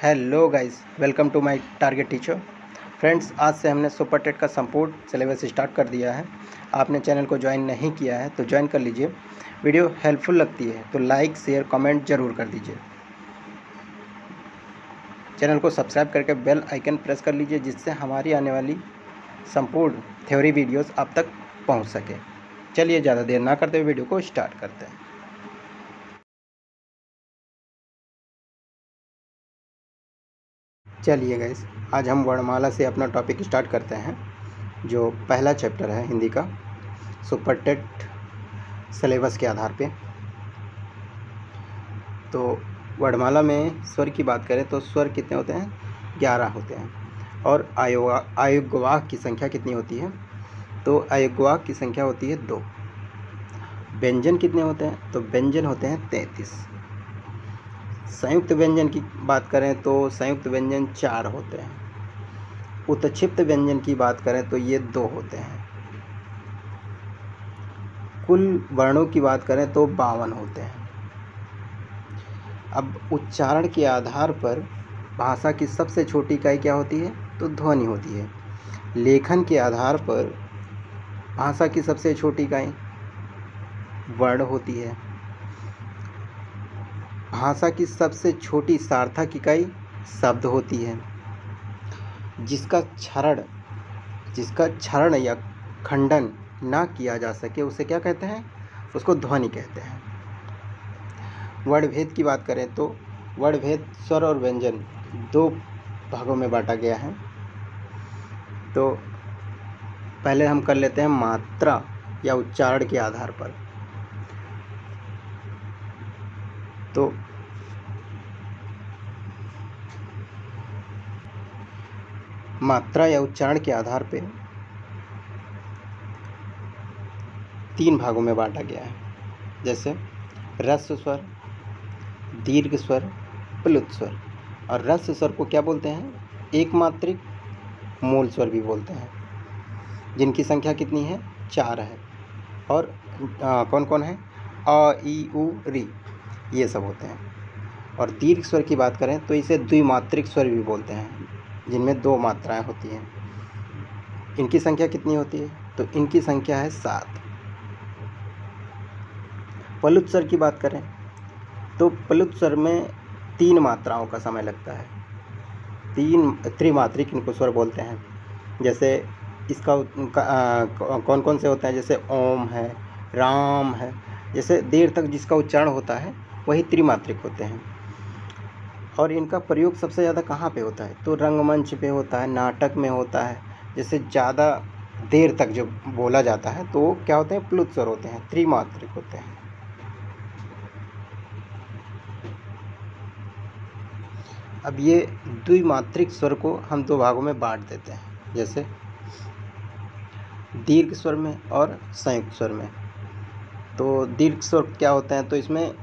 Hello guys, welcome to my target teacher. Friends, आज से हमने सुपर टेट का संपूर्ण सिलेबस स्टार्ट कर दिया है। आपने चैनल को ज्वाइन नहीं किया है तो ज्वाइन कर लीजिए। वीडियो हेल्पफुल लगती है तो लाइक शेयर कमेंट ज़रूर कर दीजिए। चैनल को सब्सक्राइब करके बेल आइकन प्रेस कर लीजिए, जिससे हमारी आने वाली संपूर्ण थ्योरी वीडियोस आप तक पहुंच सके। चलिए, ज़्यादा देर ना करते हुए वीडियो को स्टार्ट करते हैं। चलिए गाइस, आज हम वर्णमाला से अपना टॉपिक स्टार्ट करते हैं, जो पहला चैप्टर है हिंदी का सुपर टेट सिलेबस के आधार पे। तो वर्णमाला में स्वर की बात करें तो स्वर कितने होते हैं? 11 होते हैं। और आयुग्वाक की संख्या कितनी होती है? तो आयुग्वाक की संख्या होती है 2। व्यंजन कितने होते हैं? तो व्यंजन होते हैं 33। संयुक्त व्यंजन की बात करें तो संयुक्त व्यंजन 4 होते हैं। उत्क्षिप्त व्यंजन की बात करें तो ये 2 होते हैं। कुल वर्णों की बात करें तो 52 होते हैं। अब उच्चारण के आधार पर भाषा की सबसे छोटी इकाई क्या होती है? तो ध्वनि होती है। लेखन के आधार पर भाषा की सबसे छोटी इकाई वर्ण होती है। भाषा की सबसे छोटी सार्थक इकाई शब्द होती है। जिसका क्षरण या खंडन ना किया जा सके उसे क्या कहते हैं? उसको ध्वनि कहते हैं। वर्णभेद की बात करें तो वर्णभेद स्वर और व्यंजन 2 भागों में बांटा गया है। तो पहले हम कर लेते हैं मात्रा या उच्चारण के आधार पर। तो मात्रा या उच्चारण के आधार पे 3 भागों में बांटा गया है, जैसे ह्रस्व स्वर, दीर्घ स्वर, प्लुत स्वर। और ह्रस्व स्वर को क्या बोलते हैं? एक मात्रिक मूल स्वर भी बोलते हैं, जिनकी संख्या कितनी है? 4 है। और कौन कौन है? अ, ई, उ, री, ये सब होते हैं। और दीर्घ स्वर की बात करें तो इसे द्विमात्रिक स्वर भी बोलते हैं, जिनमें 2 मात्राएं होती हैं। इनकी संख्या कितनी होती है? तो इनकी संख्या है 7। प्लुत स्वर की बात करें तो प्लुत स्वर में 3 मात्राओं का समय लगता है। 3 त्रिमात्रिक इनको स्वर बोलते हैं। जैसे इसका कौन कौन से होते हैं? जैसे ओम है, राम है। जैसे देर तक जिसका उच्चारण होता है वही त्रिमात्रिक होते हैं। और इनका प्रयोग सबसे ज़्यादा कहाँ पे होता है? तो रंगमंच पे होता है, नाटक में होता है। जैसे ज़्यादा देर तक जो बोला जाता है तो वो क्या होते हैं? प्लुत स्वर होते हैं, त्रिमात्रिक होते हैं। अब ये द्विमात्रिक स्वर को हम 2 भागों में बांट देते हैं, जैसे दीर्घ स्वर में और संयुक्त स्वर में। तो दीर्घ स्वर क्या होते हैं? तो इसमें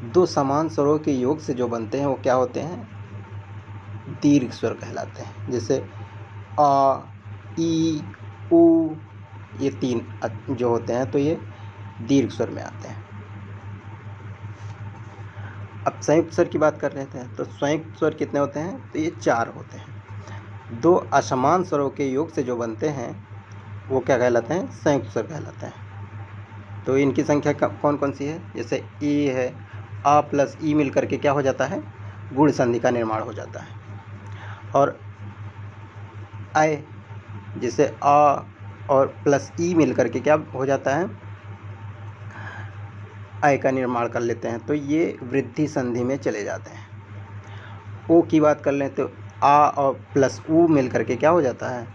2 समान स्वरों के योग से जो बनते हैं वो क्या होते हैं? दीर्घ स्वर कहलाते हैं। जैसे अ, ई, उ, ये 3 जो होते हैं तो ये दीर्घ स्वर में आते हैं। अब संयुक्त स्वर की बात कर रहे थे, तो संयुक्त स्वर कितने होते हैं? तो ये 4 होते हैं। 2 असमान स्वरों के योग से जो बनते हैं वो क्या कहलाते हैं? संयुक्त स्वर कहलाते हैं। तो इनकी संख्या कौन कौन सी है? जैसे ई है, आ प्लस ई मिल करके क्या हो जाता है? गुण संधि का निर्माण हो जाता है। और आय, जैसे आ और प्लस ई मिल करके क्या हो जाता है? आय का निर्माण कर लेते हैं, तो ये वृद्धि संधि में चले जाते हैं। ओ की बात कर लें तो आ और प्लस उ मिल करके क्या हो जाता है?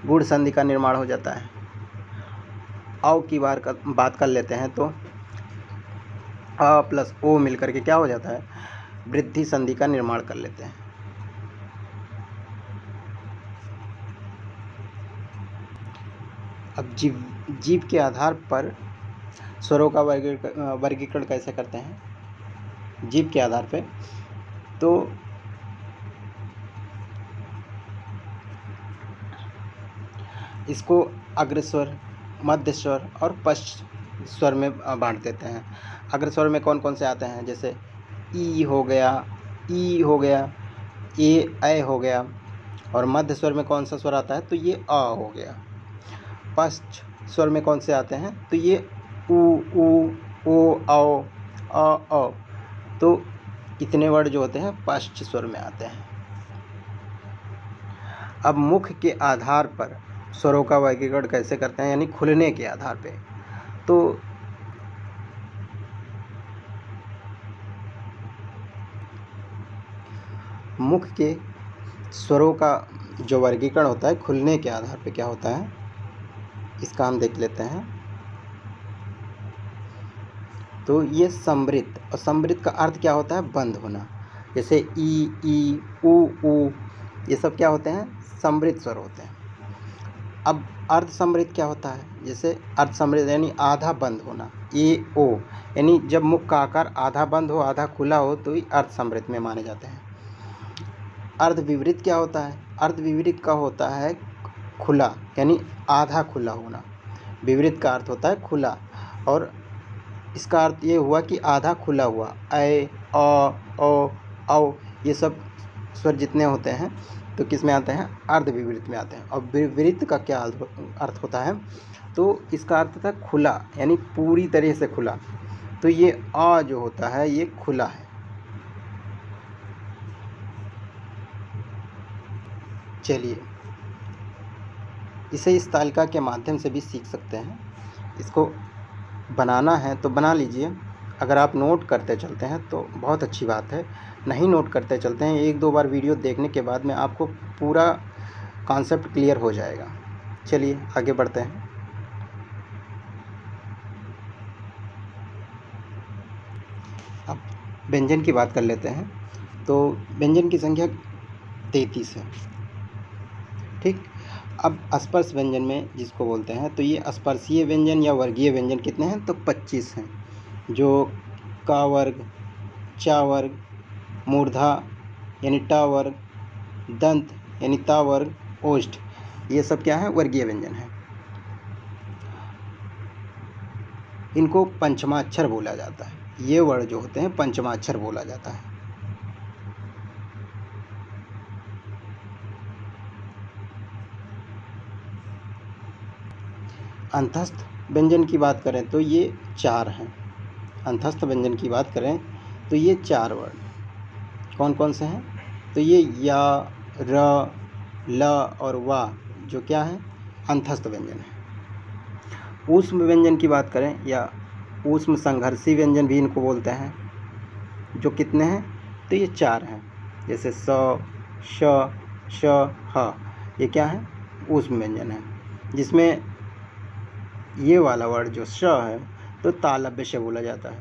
गुण संधि का निर्माण हो जाता है। औ की बात कर लेते हैं तो आ प्लस ओ मिल करके क्या हो जाता है? वृद्धि संधि का निर्माण कर लेते हैं। अब जीव के आधार पर स्वरों का वर्गीकरण कैसे करते हैं? जीव के आधार पे तो इसको अग्रस्वर, मध्य स्वर और पश्च स्वर में बांट देते हैं। अग्रस्वर में कौन कौन से आते हैं? जैसे ई हो गया, ई हो गया, ए हो गया, और मध्य स्वर में कौन सा स्वर आता है, तो ये अ हो गया। पश्च स्वर में कौन से आते हैं, तो ये उ, ओ, औ, अ। तो इतने वर्ड जो होते हैं पश्च स्वर में आते हैं। अब मुख के आधार पर स्वरों का वर्गीकरण कैसे करते हैं, यानी खुलने के आधार पे। तो मुख के स्वरों का जो वर्गीकरण होता है खुलने के आधार पे क्या होता है, इसका हम देख लेते हैं। तो ये समृद्ध, और समृद्ध का अर्थ क्या होता है, बंद होना। जैसे ई, उ, ये सब क्या होते हैं, समृद्ध स्वर होते हैं। अब अर्ध समृद्ध क्या होता है, जैसे अर्ध समृद्ध यानी आधा बंद होना, ए ओ, यानी जब मुख का आकार आधा बंद हो आधा खुला हो तो ये अर्ध समृद्ध में माने जाते हैं। अर्ध विपरीत क्या होता है, अर्ध विपरीत का होता है खुला, यानी आधा खुला होना। विपरीत का अर्थ होता है खुला, और इसका अर्थ ये हुआ कि आधा खुला हुआ। ऐ, ओ, औ, ये सब स्वर जितने होते हैं तो किस में आते हैं, अर्ध विपरीत में आते हैं। और विपरीत का क्या अर्थ होता है, तो इसका अर्थ होता है खुला, यानी पूरी तरह से खुला। तो ये अ जो होता है ये खुला है। चलिए इसे इस तालिका के माध्यम से भी सीख सकते हैं। इसको बनाना है तो बना लीजिए। अगर आप नोट करते चलते हैं तो बहुत अच्छी बात है, नहीं नोट करते चलते हैं, एक दो बार वीडियो देखने के बाद में आपको पूरा कॉन्सेप्ट क्लियर हो जाएगा। चलिए आगे बढ़ते हैं। अब व्यंजन की बात कर लेते हैं। तो व्यंजन की संख्या 33 है, ठीक। अब स्पर्श व्यंजन में जिसको बोलते हैं, तो ये स्पर्शीय व्यंजन या वर्गीय व्यंजन कितने हैं, तो 25 हैं। जो का वर्ग, चा वर्ग, मूर्धा यानी टा वर्ग, दंत यानी ता वर्ग, ओष्ठ, ये सब क्या है, वर्गीय व्यंजन है। इनको पंचमाक्षर बोला जाता है। ये वर्ड जो होते हैं पंचमाक्षर बोला जाता है। अंतस्थ व्यंजन की बात करें तो ये 4 हैं। अंतस्थ व्यंजन की बात करें तो ये 4 वर्ड कौन कौन से हैं, तो ये या, र, ल और वा जो क्या है, अंतस्थ व्यंजन है। ऊष्म व्यंजन की बात करें या ऊष्म संघर्षी व्यंजन भी इनको बोलते हैं, जो कितने हैं, तो ये 4 हैं। जैसे स, श, श, ह, ये क्या है, ऊष्म व्यंजन है। जिसमें ये वाला वर्ड जो श है तो तालव्य से बोला जाता है,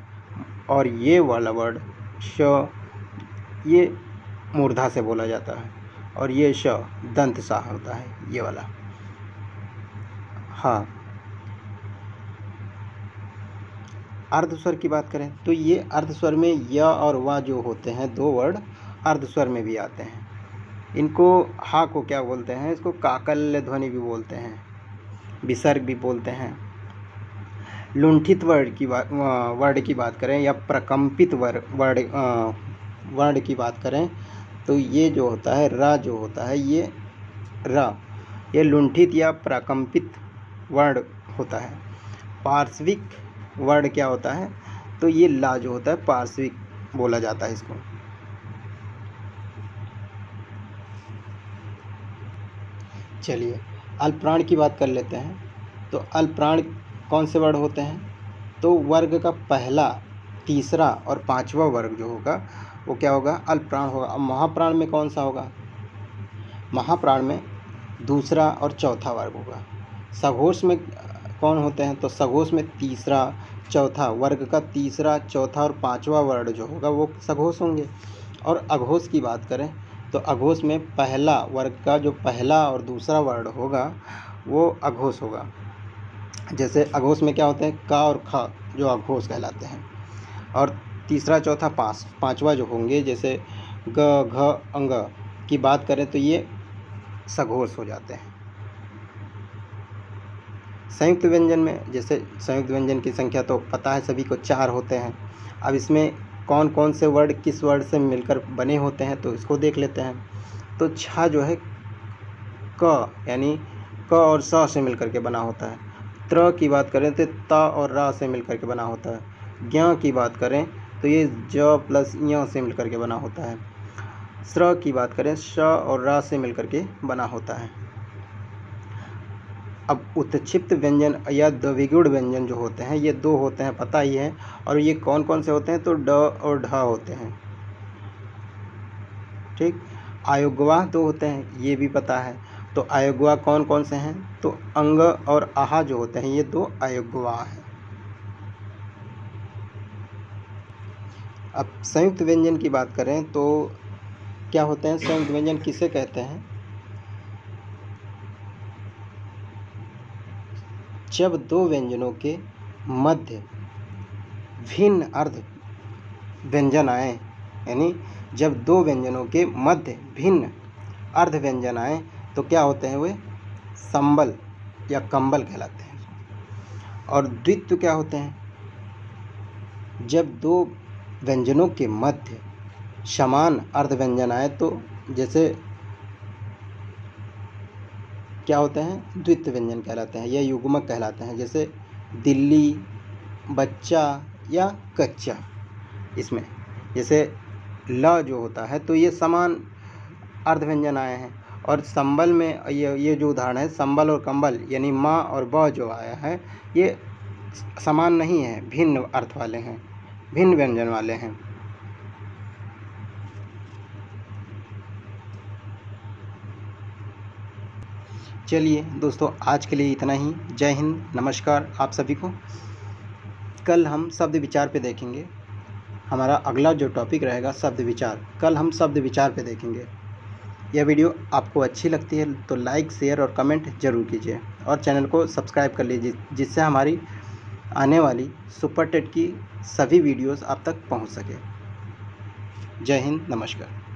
और ये वाला वर्ड श ये मूर्धा से बोला जाता है, और ये श दंत सा होता है, ये वाला। हाँ, अर्धस्वर की बात करें तो ये अर्धस्वर में य और वा जो होते हैं 2 वर्ड अर्धस्वर में भी आते हैं। इनको हा को क्या बोलते हैं, इसको काकल्य ध्वनि भी बोलते हैं, विसर्ग भी बोलते हैं। लुंठित वर्ड की बात करें या प्रकंपित वर्ड की बात करें तो ये जो होता है रा जो होता है ये रा, ये लुंठित या प्रकंपित वर्ड होता है। पार्श्विक वर्ड क्या होता है, तो ये ला जो होता है पार्श्विक बोला जाता है इसको। चलिए अल्पप्राण की बात कर लेते हैं। तो अल्पप्राण कौन से वर्ड होते हैं, तो वर्ग का पहला, तीसरा और पांचवा वर्ग जो होगा वो क्या होगा, अल्पप्राण होगा। अब महाप्राण में कौन सा होगा, महाप्राण में दूसरा और चौथा वर्ग होगा। सघोष में कौन होते हैं, तो सघोष में तीसरा, चौथा, वर्ग का तीसरा, चौथा और पांचवा वर्ड जो होगा वो सघोष होंगे। और अघोष की बात करें तो अघोष में पहला वर्ग का जो पहला और दूसरा वर्ड होगा वो अघोष होगा। जैसे अघोष में क्या होते हैं, का और ख जो अघोष कहलाते हैं। और तीसरा, चौथा, पांचवा जो होंगे, जैसे ग, घ, अंग की बात करें तो ये सघोष हो जाते हैं। संयुक्त व्यंजन में, जैसे संयुक्त व्यंजन की संख्या तो पता है सभी को 4 होते हैं। अब इसमें कौन कौन से वर्ड किस वर्ड से मिलकर बने होते हैं, तो इसको देख लेते हैं। तो छ जो है क यानी क और स से मिलकर के बना होता है। त्र की बात करें तो त और र से मिलकर के बना होता है। ज्ञ की बात करें तो ये ज प्लस य से मिलकर के बना होता है। स्र की बात करें श और र से मिलकर के बना होता है। अब उत्क्षिप्त व्यंजन या द्विगुण व्यंजन जो होते हैं ये दो होते हैं, पता ही है। और ये कौन कौन से होते हैं, तो ड और ढ होते हैं। ठीक, आयोगवाह दो होते हैं, ये भी पता है। तो आयोगवाह कौन कौन से हैं, तो अंग और आहा जो होते हैं ये दो आयोगवाह हैं। अब संयुक्त व्यंजन की बात करें तो क्या होते हैं संयुक्त व्यंजन, किसे कहते हैं? जब दो व्यंजनों के मध्य भिन्न अर्ध व्यंजन आए, यानी जब दो व्यंजनों के मध्य भिन्न अर्ध व्यंजन आए तो क्या होते हैं, वे संबल या कंबल कहलाते हैं। और द्वित्व क्या होते हैं, जब दो व्यंजनों के मध्य समान अर्ध व्यंजन आए तो जैसे क्या होते हैं, द्वित्व व्यंजन कहलाते हैं या युग्मक कहलाते हैं। जैसे दिल्ली, बच्चा या कच्चा। इसमें जैसे ल जो होता है तो ये समान अर्ध व्यंजन आए हैं। और संबल में ये जो उदाहरण है संबल और कंबल यानी माँ और ब जो आया है ये समान नहीं है, भिन्न अर्थ वाले हैं, भिन्न व्यंजन वाले हैं। चलिए दोस्तों, आज के लिए इतना ही। जय हिंद, नमस्कार आप सभी को। कल हम शब्द विचार पे देखेंगे। हमारा अगला जो टॉपिक रहेगा शब्द विचार, कल हम शब्द विचार पे देखेंगे। यह वीडियो आपको अच्छी लगती है तो लाइक, शेयर और कमेंट ज़रूर कीजिए और चैनल को सब्सक्राइब कर लीजिए, जिससे हमारी आने वाली सुपर टेट की सभी वीडियोस आप तक पहुंच सके। जय हिंद, नमस्कार।